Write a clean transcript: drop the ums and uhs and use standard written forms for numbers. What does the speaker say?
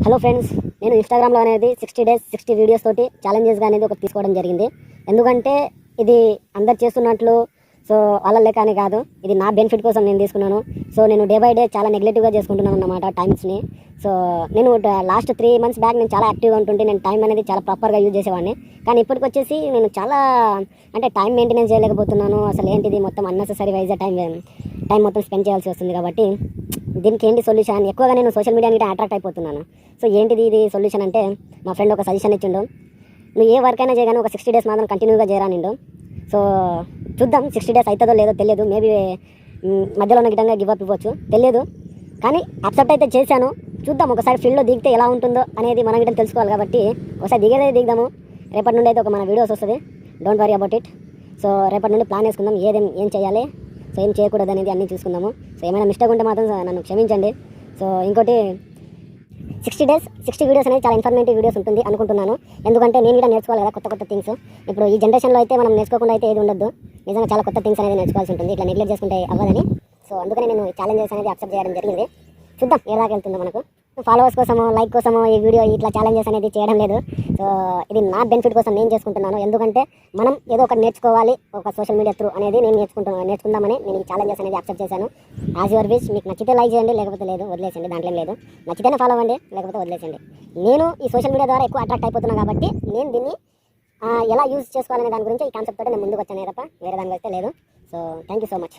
Hello friends, నేను ఇన్స్టాగ్రామ్లో అనేది 60 డేస్ 60 వీడియోస్ తోటి ఛాలెంజెస్గా అనేది ఒకటి తీసుకోవడం జరిగింది. ఎందుకంటే ఇది అందరు చేస్తున్నట్లు సో వాళ్ళ లెక్క అని కాదు, ఇది నా బెనిఫిట్ కోసం నేను తీసుకున్నాను. సో నేను డే బై డే చాలా నెగ్లెక్టివ్గా చేసుకుంటున్నాను అన్నమాట టైమ్స్ని. సో నేను లాస్ట్ 3 months బ్యాక్ నేను చాలా యాక్టివ్గా ఉంటుంటే నేను టైం అనేది చాలా ప్రాపర్గా యూజ్ చేసేవాడిని. కానీ ఇప్పటికి వచ్చేసి నేను చాలా అంటే టైం మెయింటెనెన్స్ చేయలేకపోతున్నాను. అసలు ఏంటిది మొత్తం అన్నెసెసరీ వైజ్గా టైం మొత్తం స్పెండ్ చేయాల్సి వస్తుంది. కాబట్టి దీనికి ఏంటి సొల్యూషన్? ఎక్కువగా నేను సోషల్ మీడియాకి అట్రాక్ట్ అయిపోతున్నాను. సో ఏంటిది ఇది సొల్యూషన్ అంటే, మా ఫ్రెండ్ ఒక సజెషన్ ఇచ్చిండు. నువ్వు ఏ వర్క్ అయినా చేయగానే ఒక 60 డేస్ మాత్రం కంటిన్యూగా చేయరా నిండు. సో చూద్దాం 60 డేస్ అవుతుందో లేదో తెలియదు. మేబీ మధ్యలో ఉన్న గిట్టంగా గివ్ అప్ ఇవ్వచ్చు, తెలియదు. కానీ యాక్సెప్ట్ అయితే చేశాను. చూద్దాం ఒకసారి ఫీల్డ్లో దిగితే ఎలా ఉంటుందో అనేది మనం గిట్టం తెలుసుకోవాలి. కాబట్టి ఒకసారి దిగదాము. రేపటి నుండి అయితే ఒక మన వీడియోస్ వస్తుంది. Don't worry about it. So రేపటి నుండి ప్లాన్ వేసుకుందాం, ఏం చేయాలి, సో ఏం చేయకూడదు అనేది అన్నీ చూసుకుందాము. సో ఏమైనా మిస్టేక్ ఉంటే మాత్రం నన్ను క్షమించండి. సో ఇంకోటి 60 డేస్ 60 వీడియోస్ అనేది చాలా ఇన్ఫర్మేటివ్ వీడియోస్ ఉంటుంది అనుకుంటున్నాను. ఎందుకంటే నేను కూడా నేర్చుకోవాలి కదా కొత్త థింగ్స్. ఇప్పుడు ఈ జనరేషన్లో అయితే మనం నేర్చుకోకుండా అయితే ఏది ఉండదు. నిజంగా చాలా కొత్త థింగ్స్ అనేది నేర్చుకోవాల్సి ఉంటుంది. ఇట్లా నెగ్లెక్ట్ చేసుకుంటే అవ్వదని. సో అందుకని నేను ఛాలెంజెస్ అనేది యాక్సెప్ట్ చేయడం జరిగింది. చూద్దాం ఏ దాకా వెళ్తుందో. మనకు ఫాలోవర్స్ కోసమో లైక్ కోసమో ఈ వీడియో ఇట్లా ఛాలెంజెస్ అనేది చేయడం లేదు. సో ఇది నా బెనిఫిట్ కోసం నేను చేసుకుంటున్నాను. ఎందుకంటే మనం ఏదో ఒకటి నేర్చుకోవాలి ఒక సోషల్ మీడియా త్రూ అనేది నేను నేర్చుకుందామని నేను ఈ ఛాలెంజెస్ అనేది యాక్సెప్ట్ చేశాను. As your wish. మీకు నచ్చితే లైక్ చేయండి, లేకపోతే లేదు వదిలేసండి. దాంట్లో లేదు. నచ్చితేనే ఫాలో అవ్వండి, లేకపోతే వదిలేసండి. నేను ఈ సోషల్ మీడియా ద్వారా ఎక్కువ అట్రాక్ట్ అయిపోతున్నాను కాబట్టి నేను దీన్ని ఎలా యూజ్ చేసుకోవాలనే దాని గురించి ఈ కాన్సెప్ట్ తోటి నేను ముందుకు వచ్చాను తప్ప వేరే దాని అయితే లేదు. So thank you so much.